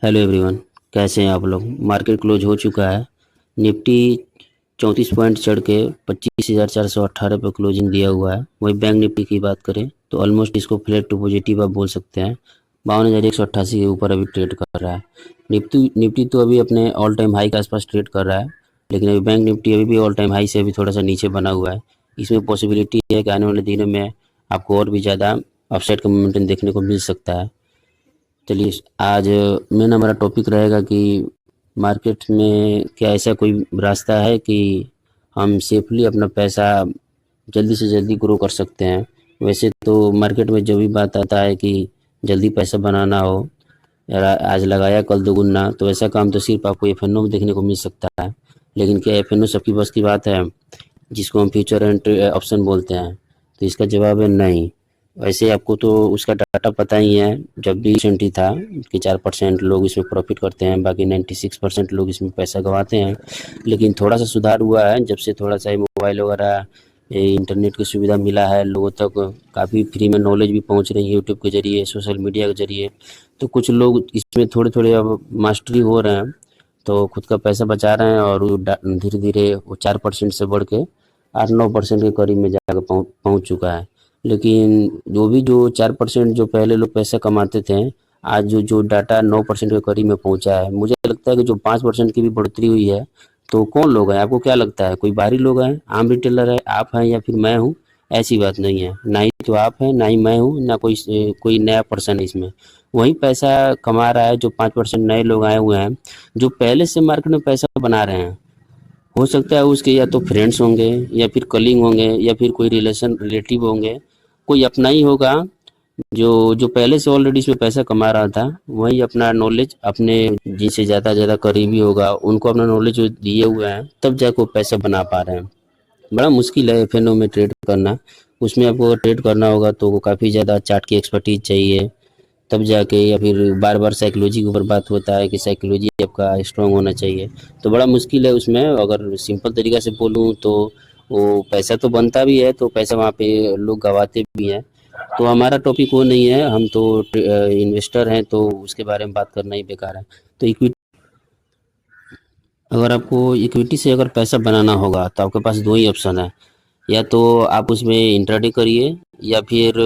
Hello everyone. कैसे हैं आप लोग। मार्केट क्लोज हो चुका है। निफ्टी 34 पॉइंट चढ़ के 25,418 पे क्लोजिंग दिया हुआ है। वही बैंक निफ्टी की बात करें तो ऑलमोस्ट इसको फ्लैट टू पॉजिटिव आप बोल सकते हैं। 52,188 के ऊपर अभी ट्रेड कर रहा है। निफ्टी तो अभी अपने ऑल टाइम हाई के आसपास ट्रेड कर रहा है, लेकिन अभी बैंक निफ्टी अभी भी ऑल टाइम हाई से अभी थोड़ा सा नीचे बना हुआ है। इसमें पॉसिबिलिटी है कि आने वाले दिनों में आपको और भी ज़्यादा अपसाइड का मोमेंटम देखने को मिल सकता है। चलिए, आज मेन हमारा टॉपिक रहेगा कि मार्केट में क्या ऐसा कोई रास्ता है कि हम सेफली अपना पैसा जल्दी से जल्दी ग्रो कर सकते हैं। वैसे तो मार्केट में जो भी बात आता है कि जल्दी पैसा बनाना हो, आज लगाया कल दोगुना, तो ऐसा काम तो सिर्फ आपको एफएनओ में देखने को मिल सकता है। लेकिन क्या एफएनओ सबकी बस की बात है, जिसको हम फ्यूचर एंड ऑप्शन बोलते हैं? तो इसका जवाब है नहीं। वैसे आपको तो उसका डाटा पता ही है। जब भी रिसेंट ही था कि 4% लोग इसमें प्रॉफिट करते हैं, बाकी 96% लोग इसमें पैसा गंवाते हैं। लेकिन थोड़ा सा सुधार हुआ है जब से थोड़ा सा मोबाइल वगैरह इंटरनेट की सुविधा मिला है, लोगों तक काफ़ी फ्री में नॉलेज भी पहुंच रही है यूट्यूब के ज़रिए, सोशल मीडिया के ज़रिए। तो कुछ लोग इसमें थोड़े थोड़े अब मास्टरी हो रहे हैं, तो खुद का पैसा बचा रहे हैं और धीरे धीरे वो 4% से बढ़ के 8-9% के करीब में जाकर पहुँच चुका है। लेकिन जो 4% जो पहले लोग पैसा कमाते थे, आज जो जो डाटा 9% के करीब में पहुंचा है, मुझे लगता है कि जो 5% की भी बढ़ोतरी हुई है, तो कौन लोग हैं? आपको क्या लगता है? कोई बाहरी लोग हैं, आम रिटेलर है, आप हैं या फिर मैं हूँ? ऐसी बात नहीं है। ना ही तो आप हैं, ना ही मैं हूँ, ना कोई नया पर्सन है इसमें। वही पैसा कमा रहा है जो 5% नए लोग आए हुए हैं, जो पहले से मार्केट में पैसा बना रहे हैं। हो सकता है उसके या तो फ्रेंड्स होंगे, या फिर कलीग होंगे, या फिर कोई रिलेटिव होंगे, कोई अपना ही होगा जो जो पहले से ऑलरेडी इसमें पैसा कमा रहा था। वही अपना नॉलेज अपने जिनसे ज़्यादा करीबी होगा उनको अपना नॉलेज जो दिए हुए हैं, तब जाके वो पैसा बना पा रहे हैं। बड़ा मुश्किल है एफएनओ में ट्रेड करना। उसमें आपको अगर ट्रेड करना होगा तो काफ़ी ज़्यादा चार्ट की एक्सपर्टीज चाहिए, तब जाके। या फिर बार बार साइकोलॉजी के ऊपर बात होता है कि साइकोलॉजी आपका स्ट्रांग होना चाहिए। तो बड़ा मुश्किल है उसमें। अगर सिंपल तरीका से बोलूँ तो वो पैसा तो बनता भी है, तो पैसा वहाँ पे लोग गवाते भी हैं। तो हमारा टॉपिक वो नहीं है, हम तो इन्वेस्टर हैं, तो उसके बारे में बात करना ही बेकार है। तो इक्विटी, अगर आपको इक्विटी से अगर पैसा बनाना होगा तो आपके पास दो ही ऑप्शन है। या तो आप उसमें इंट्राडे करिए, या फिर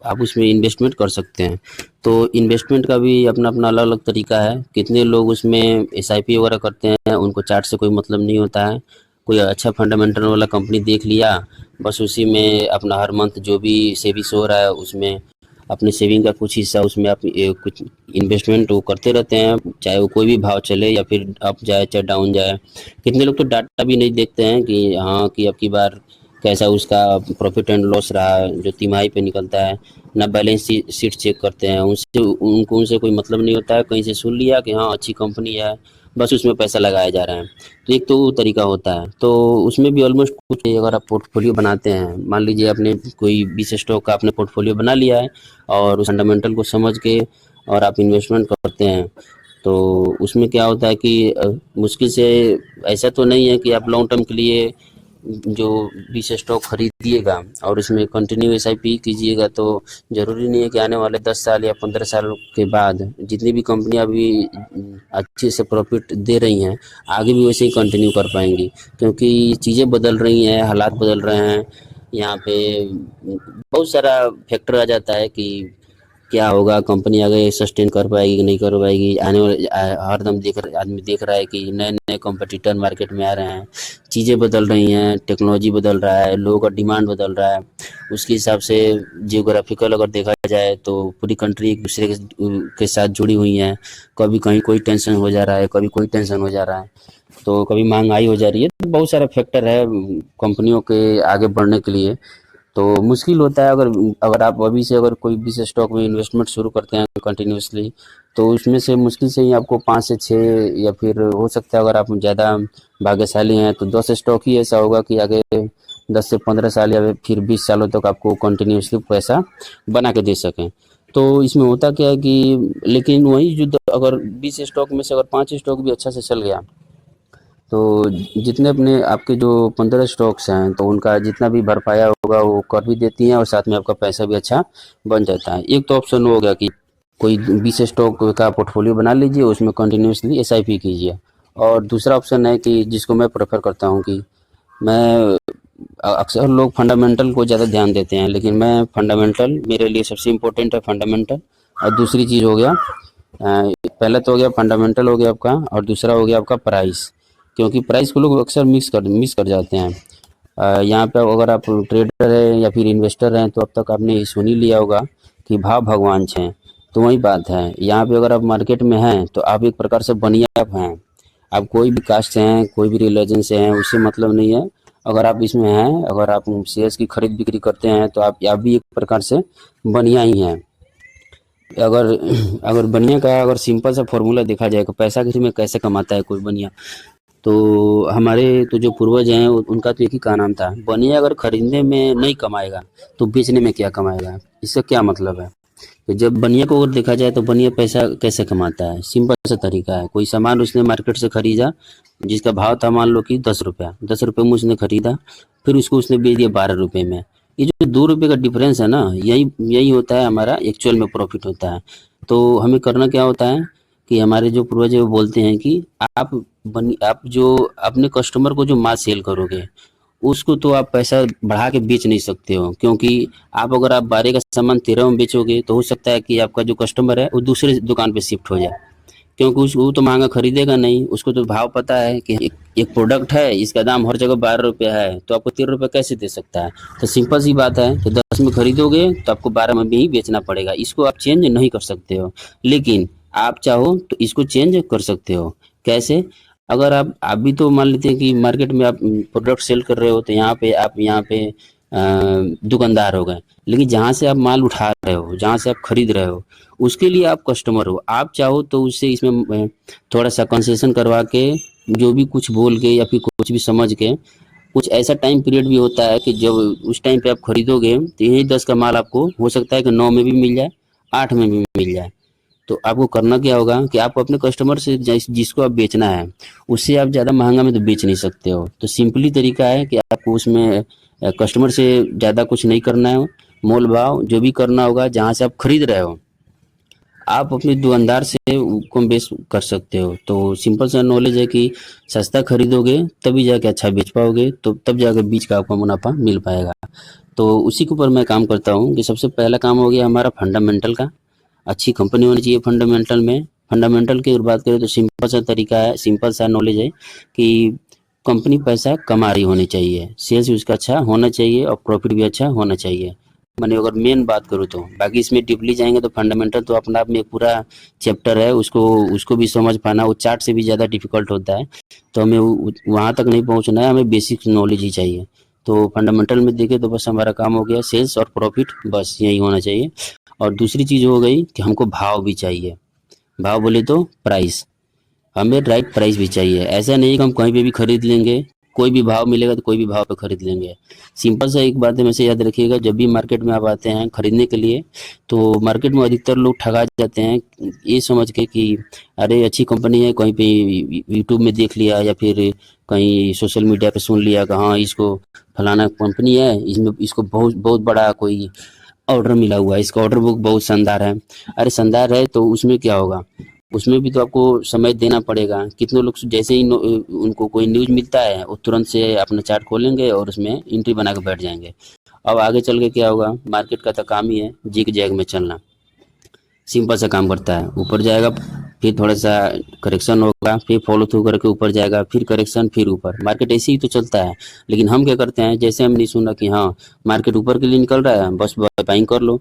आप उसमें इन्वेस्टमेंट कर सकते हैं। तो इन्वेस्टमेंट का भी अपना अपना अलग अलग तरीका है। कितने लोग उसमें एसआईपी वगैरह करते हैं, उनको चार्ट से कोई मतलब नहीं होता है। कोई अच्छा फंडामेंटल वाला कंपनी देख लिया, बस उसी में अपना हर मंथ जो भी सेविंग्स हो रहा है उसमें अपने सेविंग का कुछ हिस्सा उसमें आप कुछ इन्वेस्टमेंट वो करते रहते हैं, चाहे वो कोई भी भाव चले या फिर अप जाए चाहे डाउन जाए। कितने लोग तो डाटा भी नहीं देखते हैं कि हाँ कि अब की बार कैसा उसका प्रॉफिट एंड लॉस रहा, जो तिमाही पे निकलता है। ना बैलेंस शीट चेक करते हैं, उनसे कोई मतलब नहीं होता है। कहीं से सुन लिया कि हाँ अच्छी कंपनी है, बस उसमें पैसा लगाया जा रहा है। तो एक तो वो तरीका होता है। तो उसमें भी ऑलमोस्ट कुछ, अगर आप पोर्टफोलियो बनाते हैं, मान लीजिए आपने कोई 20 स्टॉक का आपने पोर्टफोलियो बना लिया है, और उस फंडामेंटल को समझ के और आप इन्वेस्टमेंट करते हैं, तो उसमें क्या होता है कि मुश्किल से, ऐसा तो नहीं है कि आप लॉन्ग टर्म के लिए जो 20 स्टॉक खरीदिएगा और उसमें कंटिन्यू एसआईपी कीजिएगा, तो ज़रूरी नहीं है कि आने वाले 10 साल या 15 साल के बाद जितनी भी कंपनियां अभी अच्छे से प्रॉफिट दे रही हैं, आगे भी वैसे ही कंटिन्यू कर पाएंगी। क्योंकि चीज़ें बदल रही हैं, हालात बदल रहे हैं। यहाँ पे बहुत सारा फैक्टर आ जाता है कि क्या होगा, कंपनी आगे सस्टेन कर पाएगी कि नहीं कर पाएगी। आने वाले हरदम आदमी देख रहा है कि नए नए कॉम्पिटिटर मार्केट में आ रहे हैं, चीज़ें बदल रही हैं, टेक्नोलॉजी बदल रहा है, लोगों का डिमांड बदल रहा है। उसके हिसाब से जियोग्राफिकल अगर देखा जाए तो पूरी कंट्री एक दूसरे के साथ जुड़ी हुई हैं। कभी कहीं कोई टेंशन हो जा रहा है, कभी कोई टेंशन हो जा रहा है, तो कभी महंगाई हो जा रही है। तो बहुत सारा फैक्टर है कंपनियों के आगे बढ़ने के लिए। तो मुश्किल होता है। अगर अगर आप अभी से अगर कोई 20 स्टॉक में इन्वेस्टमेंट शुरू करते हैं कंटिन्यूसली, तो उसमें से मुश्किल से ही आपको 5 से 6, या फिर हो सकता है अगर आप ज़्यादा भाग्यशाली हैं तो 10 स्टॉक ही ऐसा होगा कि आगे 10 से 15 साल या फिर 20 सालों तक आपको कंटिन्यूसली पैसा बना के दे सकें। तो इसमें होता क्या है कि, लेकिन वही जो अगर 20 स्टॉक में से अगर 5 स्टॉक भी अच्छा से चल गया, तो जितने अपने आपके जो 15 स्टॉक्स हैं, तो उनका जितना भी भरपाया होगा वो कर भी देती हैं, और साथ में आपका पैसा भी अच्छा बन जाता है। एक तो ऑप्शन हो गया कि कोई 20 स्टॉक का पोर्टफोलियो बना लीजिए, उसमें कंटिन्यूसली एसआईपी कीजिए। और दूसरा ऑप्शन है कि जिसको मैं प्रेफर करता हूँ कि मैं अक्सर लोग फंडामेंटल को ज़्यादा ध्यान देते हैं, लेकिन मैं फंडामेंटल मेरे लिए सबसे इम्पोर्टेंट है फंडामेंटल। और दूसरी चीज़ हो गया पहला तो हो गया फंडामेंटल हो गया आपका, और दूसरा हो गया आपका प्राइस। क्योंकि प्राइस को लोग अक्सर मिस कर जाते हैं। यहाँ पे अगर आप ट्रेडर हैं या फिर इन्वेस्टर हैं तो अब तक आपने सुन ही लिया होगा कि भाव भगवान हैं। तो वही बात है, यहाँ पे अगर आप मार्केट में हैं तो आप एक प्रकार से बनिया हैं। आप कोई भी कास्ट से हैं, कोई भी रिलीजन से हैं, उससे मतलब नहीं है। अगर आप इसमें हैं, अगर आप शेयर्स की खरीद बिक्री करते हैं तो आप भी एक प्रकार से बनिया ही हैं। अगर अगर बनिया का अगर सिंपल सा फॉर्मूला देखा जाए तो पैसा आखिर में कैसे कमाता है कोई बनिया, तो हमारे तो जो पूर्वज हैं उनका तो एक ही का नाम था, बनिया अगर खरीदने में नहीं कमाएगा तो बेचने में क्या कमाएगा। इससे क्या मतलब है। तो जब बनिया को अगर देखा जाए तो बनिया पैसा कैसे कमाता है, सिंपल सा तरीका है। कोई सामान उसने मार्केट से खरीदा जिसका भाव था मान लो कि 10 रुपया, 10 रुपये में उसने खरीदा, फिर उसको उसने बेच दिया 12 रुपये में। ये जो 2 रुपये का डिफरेंस है ना, यही यही होता है हमारा एक्चुअल में प्रॉफिट होता है। तो हमें करना क्या होता है कि हमारे जो पूर्वज है वो बोलते हैं कि आप जो अपने कस्टमर को जो माल सेल करोगे उसको तो आप पैसा बढ़ा के बेच नहीं सकते हो। क्योंकि आप अगर आप 12 का सामान 13 में बेचोगे तो हो सकता है कि आपका जो कस्टमर है वो दूसरे दुकान पे शिफ्ट हो जाए। क्योंकि उस वो तो महंगा खरीदेगा नहीं, उसको तो भाव पता है कि एक प्रोडक्ट है, इसका दाम हर जगह 12 रुपया है, तो आपको 13 रुपये कैसे दे सकता है। तो सिंपल सी बात है कि 10 में खरीदोगे तो आपको 12 में भी बेचना पड़ेगा। इसको आप चेंज नहीं कर सकते हो, लेकिन आप चाहो तो इसको चेंज कर सकते हो। कैसे। अगर आप भी तो मान लेते हैं कि मार्केट में आप प्रोडक्ट सेल कर रहे हो, तो यहाँ पे दुकानदार हो गए, लेकिन जहाँ से आप माल उठा रहे हो, जहाँ से आप खरीद रहे हो, उसके लिए आप कस्टमर हो। आप चाहो तो उससे इसमें थोड़ा सा कंसेशन करवा के, जो भी कुछ बोल के या फिर कुछ भी समझ के, कुछ ऐसा टाइम पीरियड भी होता है कि जब उस टाइम पे आप खरीदोगे तो यही 10 का माल आपको हो सकता है कि 9 में भी मिल जाए, 8 में भी मिल जाए। तो आपको करना क्या होगा कि आप अपने कस्टमर से जिसको आप बेचना है उससे आप ज़्यादा महंगा में तो बेच नहीं सकते हो। तो सिंपली तरीका है कि आपको उसमें कस्टमर से ज़्यादा कुछ नहीं करना है। मोल भाव जो भी करना होगा, जहाँ से आप खरीद रहे हो आप अपने दुकानदार से कम बेस कर सकते हो। तो सिंपल सा नॉलेज है कि सस्ता खरीदोगे तभी जाके अच्छा बेच पाओगे, तो तब जाकर बीच का आपको मुनाफा मिल पाएगा। तो उसी के ऊपर मैं काम करता हूँ कि सबसे पहला काम हो गया हमारा फंडामेंटल का। अच्छी कंपनी होनी चाहिए फंडामेंटल में। फंडामेंटल की अगर बात करें तो सिंपल सा तरीका है, सिंपल सा नॉलेज है कि कंपनी पैसा कमा रही होनी चाहिए, सेल्स उसका अच्छा होना चाहिए और प्रॉफिट भी अच्छा होना चाहिए। मैंने अगर मेन बात करूँ तो बाकी इसमें डीपली जाएंगे तो फंडामेंटल तो अपने आप में एक पूरा चैप्टर है, उसको उसको भी समझ पाना वो चार्ट से भी ज़्यादा डिफिकल्ट होता है। तो हमें वहाँ तक नहीं पहुँचना है, हमें बेसिक नॉलेज ही चाहिए। तो फंडामेंटल में देखें तो बस हमारा काम हो गया सेल्स और प्रॉफिट, बस यही होना चाहिए। और दूसरी चीज़ हो गई कि हमको भाव भी चाहिए। भाव बोले तो प्राइस, हमें राइट प्राइस भी चाहिए। ऐसा नहीं कि हम कहीं पे भी खरीद लेंगे, कोई भी भाव मिलेगा तो कोई भी भाव पे खरीद लेंगे। सिंपल सा एक बात हमेशा याद रखिएगा, जब भी मार्केट में आप आते हैं खरीदने के लिए तो मार्केट में अधिकतर लोग ठगा जाते हैं ये समझ के कि अरे अच्छी कंपनी है, कहीं पे यूट्यूब में देख लिया या फिर कहीं सोशल मीडिया पे सुन लिया कि हाँ इसको फलाना कंपनी है, इसमें इसको बहुत बहुत बड़ा कोई ऑर्डर मिला हुआ है, इसका ऑर्डर बुक बहुत शानदार है। अरे शानदार है तो उसमें क्या होगा, उसमें भी तो आपको समय देना पड़ेगा। कितने लोग जैसे ही उनको कोई न्यूज़ मिलता है वो तुरंत से अपना चार्ट खोलेंगे और उसमें एंट्री बना के बैठ जाएंगे। अब आगे चल के क्या होगा, मार्केट का तो काम ही है जिग जैग में चलना। सिंपल सा काम करता है, ऊपर जाएगा फिर थोड़ा सा करेक्शन होगा, फिर फॉलो थ्रू करके ऊपर जाएगा, फिर करेक्शन, फिर ऊपर। मार्केट ऐसे ही तो चलता है। लेकिन हम क्या करते हैं, जैसे हमने सुना कि हाँ मार्केट ऊपर के लिए निकल रहा है, बस बाइंग कर लो।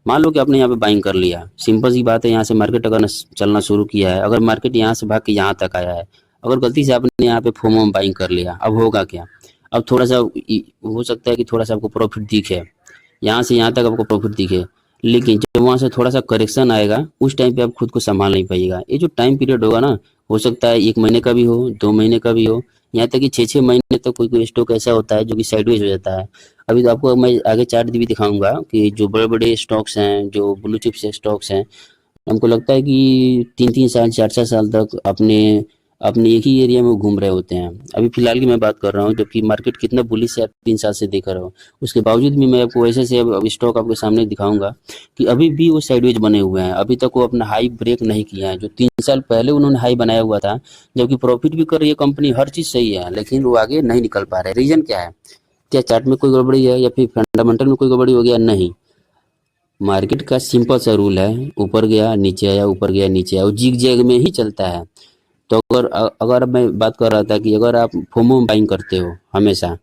मान लो कि आपने यहाँ पे बाइंग कर लिया, सिंपल सी बात है, यहाँ से मार्केट अगर चलना शुरू किया है, अगर मार्केट यहाँ से भाग के यहाँ तक आया है, अगर गलती से आपने यहाँ पे फोमो में बाइंग कर लिया, अब होगा क्या। अब थोड़ा सा हो सकता है कि थोड़ा सा आपको प्रॉफिट दिखे, यहाँ से यहाँ तक आपको प्रॉफिट दिखे, लेकिन जब वहाँ से थोड़ा सा करेक्शन आएगा उस टाइम पे आप खुद को संभाल नहीं पाइएगा। ये जो टाइम पीरियड होगा ना, हो सकता है 1 महीने का भी हो, 2 महीने का भी हो, यहाँ तक कि 6 6 महीने तक कोई कोई स्टॉक ऐसा होता है जो कि साइडवेज हो जाता है। अभी तो आपको मैं आगे चार्ट भी दिखाऊंगा कि जो बड़े बड़े स्टॉक्स हैं, जो ब्लू चिप से स्टॉक्स हैं, हमको लगता है कि 3 3 साल 4 4 साल तक अपने अपने एक ही एरिया में वो घूम रहे होते हैं। अभी फिलहाल की मैं बात कर रहा हूँ, जबकि मार्केट कितना बुलिश है आप 3 साल से देख रहे हो, उसके बावजूद भी मैं आपको ऐसे से अब स्टॉक आपके सामने दिखाऊंगा कि अभी भी वो साइडवेज बने हुए हैं। अभी तक वो अपना हाई ब्रेक नहीं किया है, जो 3 साल पहले उन्होंने हाई बनाया हुआ था। जबकि प्रॉफिट भी कर रही है कंपनी, हर चीज़ सही है, लेकिन वो आगे नहीं निकल पा रहे। रीजन क्या है? क्या चार्ट में कोई गड़बड़ी है या फिर फंडामेंटल में कोई गड़बड़ी हो गया? नहीं। मार्केट का सिंपल सा रूल है, ऊपर गया नीचे आया, ऊपर गया नीचे आया, वो जिग जैग में ही चलता है। तो अगर मैं बात कर रहा था कि अगर आप फोमो में बाइंग करते हो, हमेशा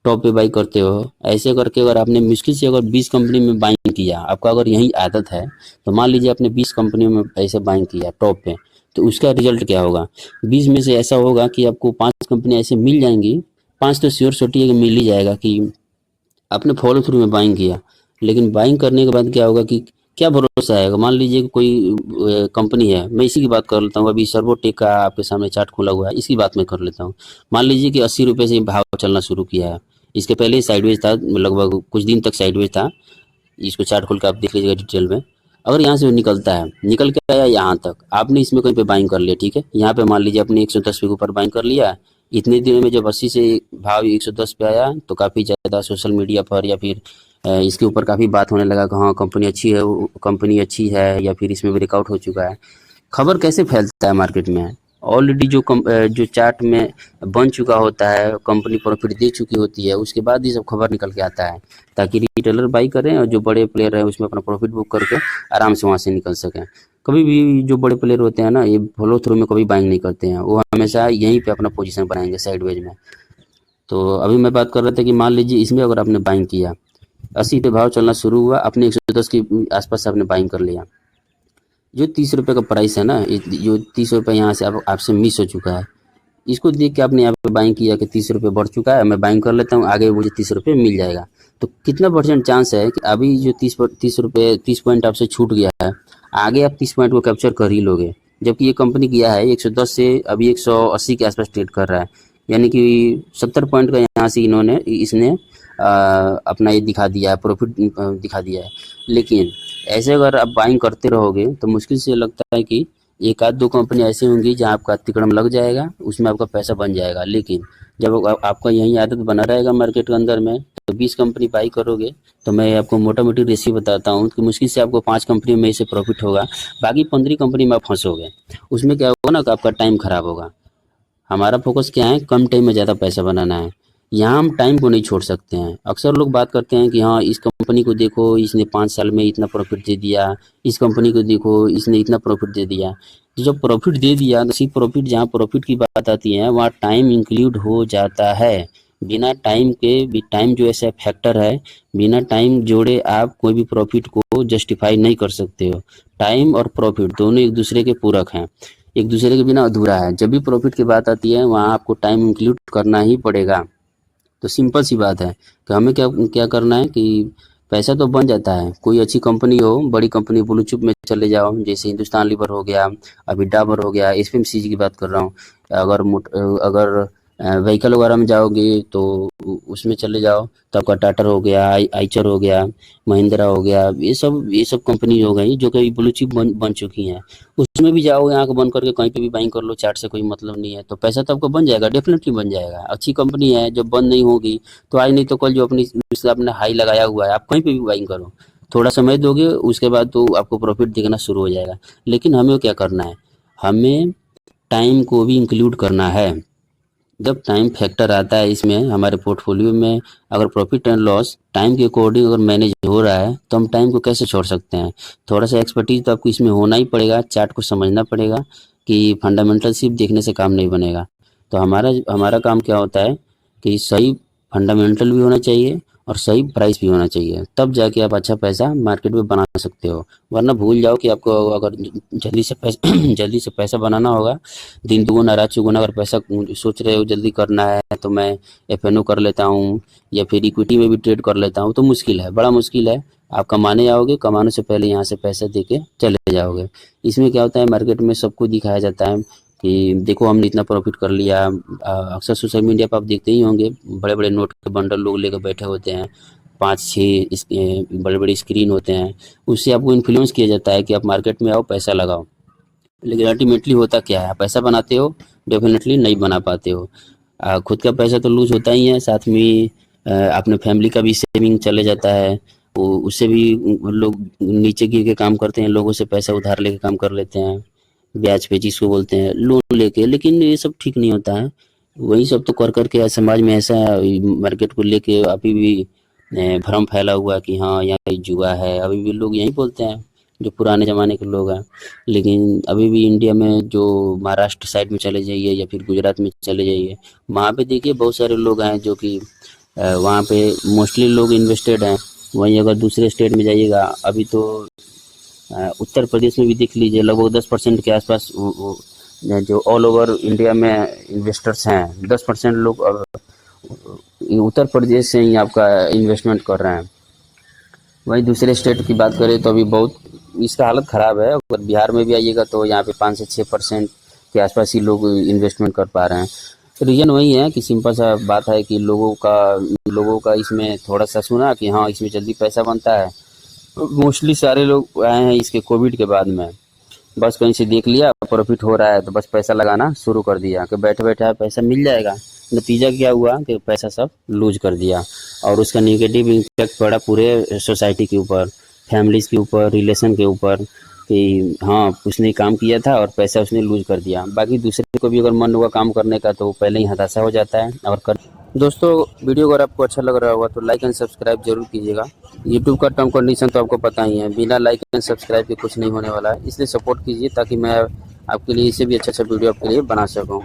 टॉप पे बाई करते हो, ऐसे करके अगर आपने मुश्किल से अगर 20 कंपनी में बाइंग किया, आपका अगर यही आदत है, तो मान लीजिए आपने 20 कंपनी में ऐसे बाइंग किया टॉप पे, तो उसका रिजल्ट क्या होगा? 20 में से ऐसा होगा कि आपको 5 कंपनी ऐसे मिल जाएंगी। 5 तो श्योर शॉर्टी है कि मिल ही जाएगा कि आपने फॉलो थ्रू में बाइंग किया। लेकिन बाइंग करने के बाद क्या होगा कि क्या भरोसा है? मान लीजिए कि कोई कंपनी है, मैं इसी की बात कर लेता हूँ, अभी सर्वोटेक का आपके सामने चार्ट खुला हुआ है, इसकी बात मैं कर लेता हूँ। मान लीजिए कि 80 रुपये से भाव चलना शुरू किया है। इसके पहले साइडवेज था, लगभग कुछ दिन तक साइडवेज था। इसको चार्ट खोल के आप देख लीजिएगा डिटेल में। अगर यहाँ से वो निकलता है, निकल के आया यहाँ तक, आपने इसमें कहीं पे बाइंग कर लिया, ठीक है, यहाँ पे मान लीजिए आपने 110 के ऊपर बाइंग कर लिया। इतने दिनों में जब 80 से भाव 110 पे आया, तो काफ़ी ज़्यादा सोशल मीडिया पर या फिर इसके ऊपर काफ़ी बात होने लगा कि हाँ कंपनी अच्छी है, कंपनी अच्छी है, या फिर इसमें ब्रेकआउट हो चुका है। खबर कैसे फैलता है मार्केट में? ऑलरेडी जो चार्ट में बन चुका होता है, कंपनी प्रॉफिट दे चुकी होती है, उसके बाद ये सब खबर निकल के आता है, ताकि रिटेलर बाई करें और जो बड़े प्लेयर हैं उसमें अपना प्रॉफिट बुक करके आराम से वहाँ से निकल सकें। कभी भी जो बड़े प्लेयर होते हैं ना, ये फॉलो थ्रू में कभी बाइंग नहीं करते हैं, वो हमेशा यहीं पे अपना पोजीशन बनाएंगे साइडवेज में। तो अभी मैं बात कर रहा था कि मान लीजिए इसमें अगर आपने बाइंग किया, 80 पे भाव चलना शुरू हुआ, अपने 110 के आसपास आपने बाइंग कर लिया। जो 30 रुपये का प्राइस है ना, जो 30 रुपये यहाँ से आपसे मिस हो चुका है, इसको देख के आपने यहाँ पे बाइंग किया कि 30 रुपये बढ़ चुका है, मैं बाइंग कर लेता हूँ, आगे मुझे 30 रुपये मिल जाएगा। तो कितना परसेंट चांस है कि अभी जो 30 रुपये 30 पॉइंट आपसे छूट गया है, आगे आप 30 पॉइंट को कैप्चर कर ही लोगे। जबकि ये कंपनी किया है 110 से अभी 180 के आसपास ट्रेड कर रहा है, यानी कि 70 पॉइंट का यहाँ से इसने अपना ये दिखा दिया है, प्रॉफिट दिखा दिया है। लेकिन ऐसे अगर आप बाइंग करते रहोगे, तो मुश्किल से लगता है कि एक आध दो कंपनी ऐसी होंगी जहाँ आपका तिकड़म लग जाएगा, उसमें आपका पैसा बन जाएगा। लेकिन जब आपका यही आदत बना रहेगा मार्केट के अंदर में, तो 20 कंपनी बाई करोगे, तो मैं आपको मोटा मोटी रेशियो बताता हूँ कि मुश्किल से आपको 5 कंपनी में से प्रॉफिट होगा, बाकी 15 कंपनी में आप फंसोगे। उसमें क्या होगा ना कि आपका टाइम खराब होगा। हमारा फोकस क्या है? कम टाइम में ज़्यादा पैसा बनाना है। यहाँ हम टाइम को नहीं छोड़ सकते हैं। अक्सर लोग बात करते हैं कि हाँ इस कंपनी को देखो, इसने 5 साल में इतना प्रॉफिट दे दिया, इस कंपनी को देखो इसने इतना प्रॉफिट दे दिया। तो जब प्रॉफिट दे दिया, तो सिर्फ प्रॉफिट, जहाँ प्रॉफिट की बात आती है वहाँ टाइम इंक्लूड हो जाता है। बिना टाइम के भी, टाइम जो ऐसा फैक्टर है, बिना टाइम जोड़े आप कोई भी प्रॉफिट को जस्टिफाई नहीं कर सकते हो। टाइम और प्रॉफिट दोनों एक दूसरे के पूरक हैं, एक दूसरे के बिना अधूरा है। जब भी प्रॉफिट की बात आती है वहाँ आपको टाइम इंक्लूड करना ही पड़ेगा। तो सिंपल सी बात है कि हमें क्या क्या करना है कि पैसा तो बन जाता है। कोई अच्छी कंपनी हो, बड़ी कंपनी, ब्लू चिप में चले जाओ, जैसे हिंदुस्तान लीवर हो गया, अभी डाबर हो गया, एफएमसीजी की बात कर रहा हूँ। अगर व्हीकल वगैरह में जाओगे तो उसमें चले जाओ, तो आपका टाटा हो गया, आइचर हो गया, महिंद्रा हो गया, ये सब कंपनी हो गई जो कि ब्लू चिप बन चुकी हैं। उसमें भी जाओगे, आंख बंद करके कहीं पे भी बाइंग कर लो, चार्ट से कोई मतलब नहीं है, तो पैसा तो आपको बन जाएगा, डेफिनेटली बन जाएगा। अच्छी कंपनी है, जब बंद नहीं होगी तो आज नहीं तो कल जो अपनी आपने हाई लगाया हुआ है, आप कहीं पे भी बाइंग करो, थोड़ा समय दोगे उसके बाद तो आपको प्रॉफिट दिखना शुरू हो जाएगा। लेकिन हमें क्या करना है? हमें टाइम को भी इंक्लूड करना है। जब टाइम फैक्टर आता है इसमें हमारे पोर्टफोलियो में, अगर प्रॉफिट एंड लॉस टाइम के अकॉर्डिंग अगर मैनेज हो रहा है, तो हम टाइम को कैसे छोड़ सकते हैं? थोड़ा सा एक्सपर्टीज तो आपको इसमें होना ही पड़ेगा, चार्ट को समझना पड़ेगा, कि फंडामेंटल सिर्फ देखने से काम नहीं बनेगा। तो हमारा हमारा काम क्या होता है कि सही फंडामेंटल भी होना चाहिए और सही प्राइस भी होना चाहिए, तब जाके आप अच्छा पैसा मार्केट में बना सकते हो। वरना भूल जाओ कि आपको अगर जल्दी से पैसा जल्दी से पैसा बनाना होगा, दिन दुगुना रात चौगुना अगर पैसा सोच रहे हो जल्दी करना है, तो मैं एफएनओ कर लेता हूँ या फिर इक्विटी में भी ट्रेड कर लेता हूँ, तो मुश्किल है, बड़ा मुश्किल है। आप कमाने आओगे, कमाने से पहले यहाँ से पैसा दे के चले जाओगे। इसमें क्या होता है, मार्केट में सबको दिखाया जाता है कि देखो हमने इतना प्रॉफिट कर लिया। अक्सर सोशल मीडिया पर आप देखते ही होंगे, बड़े बड़े नोट के बंडल लोग लेकर बैठे होते हैं, 5-6 बड़े बड़े स्क्रीन होते हैं, उससे आपको इन्फ्लुएंस किया जाता है कि आप मार्केट में आओ, पैसा लगाओ। लेकिन अल्टीमेटली होता क्या है? आप पैसा बनाते हो, डेफिनेटली नहीं बना पाते हो। खुद का पैसा तो लूज होता ही है, साथ में अपने फैमिली का भी सेविंग चले जाता है। वो उससे भी लोग नीचे गिर के काम करते हैं, लोगों से पैसा उधार लेके काम कर लेते हैं, ब्याज पे जिसको बोलते हैं, लोन लेके। लेकिन ये सब ठीक नहीं होता है। वही सब तो कर करके समाज में ऐसा मार्केट को लेके अभी भी भ्रम फैला हुआ है कि हाँ यहाँ कहीं जुआ है। अभी भी लोग यही बोलते हैं, जो पुराने ज़माने के लोग हैं। लेकिन अभी भी इंडिया में जो महाराष्ट्र साइड में चले जाइए या फिर गुजरात में चले जाइए, वहाँ पे देखिए बहुत सारे लोग हैं जो कि वहाँ पे मोस्टली लोग इन्वेस्टेड हैं। वहीं अगर दूसरे स्टेट में जाइएगा, अभी तो उत्तर प्रदेश में भी देख लीजिए, लगभग 10% के आसपास जो ऑल ओवर इंडिया में इन्वेस्टर्स हैं, 10% लोग उत्तर प्रदेश से ही आपका इन्वेस्टमेंट कर रहे हैं। वहीं दूसरे स्टेट की बात करें तो अभी बहुत इसका हालत ख़राब है। अगर बिहार में भी आइएगा तो यहाँ पे 5 से 6% के आसपास ही लोग इन्वेस्टमेंट कर पा रहे हैं। तो रीज़न वही है कि सिंपल सा बात है कि लोगों का इसमें थोड़ा सा सुना कि हाँ इसमें जल्दी पैसा बनता है। मोस्टली सारे लोग आए हैं इसके कोविड के बाद में, बस कहीं से देख लिया प्रॉफिट हो रहा है तो बस पैसा लगाना शुरू कर दिया कि बैठे बैठे पैसा मिल जाएगा। नतीजा क्या हुआ कि पैसा सब लूज कर दिया, और उसका नेगेटिव इम्पैक्ट पड़ा पूरे सोसाइटी के ऊपर, फैमिलीज़ के ऊपर, रिलेशन के ऊपर, कि हाँ उसने काम किया था और पैसा उसने लूज कर दिया। बाकी दूसरे को भी अगर मन हुआ काम करने का तो पहले ही हताशा हो जाता है और कर। दोस्तों, वीडियो अगर आपको अच्छा लग रहा होगा तो लाइक एंड सब्सक्राइब जरूर कीजिएगा। यूट्यूब का टर्म कंडीशन तो आपको पता ही है, बिना लाइक एंड सब्सक्राइब के कुछ नहीं होने वाला है। इसलिए सपोर्ट कीजिए ताकि मैं आपके लिए इससे भी अच्छा वीडियो आपके लिए बना सकूँ।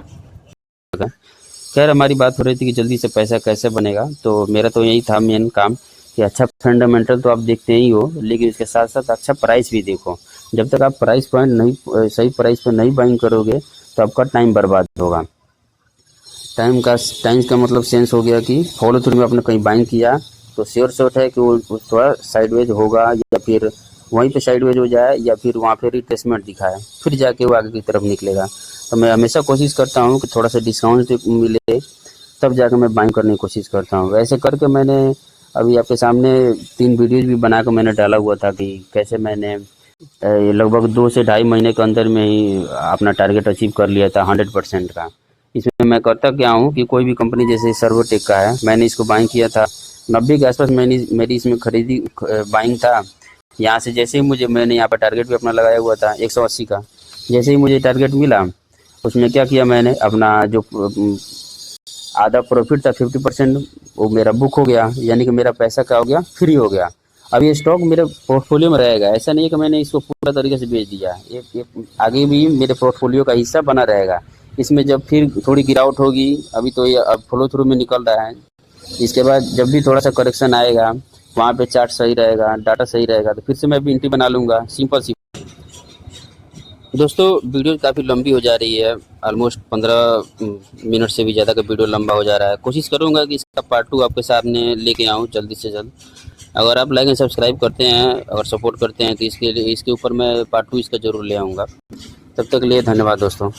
खैर, हमारी बात हो रही थी कि जल्दी से पैसा कैसे बनेगा, तो मेरा तो यही था मेन काम कि अच्छा फंडामेंटल तो आप देखते ही हो, लेकिन इसके साथ साथ अच्छा प्राइस भी देखो। जब तक आप प्राइस पॉइंट नहीं सही प्राइस पर नहीं बाइंग करोगे तो आपका टाइम बर्बाद होगा। टाइम का मतलब सेंस हो गया कि फॉलो थ्रू में आपने कहीं बाइंग किया तो श्योर शॉट है कि वो थोड़ा साइडवेज होगा, या फिर वहीं पे साइडवेज हो जाए, या फिर वहाँ पे रिट्रेसमेंट दिखाए, फिर जाके वो आगे की तरफ निकलेगा। तो मैं हमेशा कोशिश करता हूँ कि थोड़ा सा डिस्काउंट मिले तब जाकर मैं बाइंग करने की कोशिश करता हूँ। वैसे करके मैंने अभी आपके सामने 3 वीडियोज़ भी बना कर मैंने डाला हुआ था कि कैसे मैंने लगभग 2 से ढाई महीने के अंदर में ही अपना टारगेट अचीव कर लिया था 100% का। इसमें मैं करता क्या हूँ कि कोई भी कंपनी जैसे सर्वोटेक का है, मैंने इसको बाइंग किया था 90 के आसपास, मेरी इसमें खरीदी बाइंग था। यहाँ से जैसे ही मैंने यहाँ पर टारगेट भी अपना लगाया हुआ था 180 का। जैसे ही मुझे टारगेट मिला, उसमें क्या किया मैंने, अपना जो आधा प्रॉफिट था 50% वो मेरा बुक हो गया, यानी कि मेरा पैसा क्या हो गया, फ्री हो गया। अब ये स्टॉक मेरे पोर्टफोलियो में रहेगा, ऐसा नहीं है कि मैंने इसको पूरा तरीके से बेच दिया। ये आगे भी मेरे पोर्टफोलियो का हिस्सा बना रहेगा। इसमें जब फिर थोड़ी गिरावट होगी, अभी तो ये अब फ्लो थ्रू में निकल रहा है, इसके बाद जब भी थोड़ा सा करेक्शन आएगा, वहाँ पे चार्ट सही रहेगा, डाटा सही रहेगा, तो फिर से मैं भी एंट्री बना लूँगा। सिंपल सी। दोस्तों, वीडियो काफ़ी लंबी हो जा रही है, ऑलमोस्ट 15 मिनट से भी ज़्यादा का वीडियो लंबा हो जा रहा है। कोशिश करूँगा कि इसका पार्ट 2 आपके सामने लेके आऊँ जल्दी से जल्द। अगर आप लाइक एंड सब्सक्राइब करते हैं, अगर सपोर्ट करते हैं, तो इसके ऊपर मैं पार्ट 2 इसका ज़रूर ले आऊँगा। तब तक के लिए धन्यवाद दोस्तों।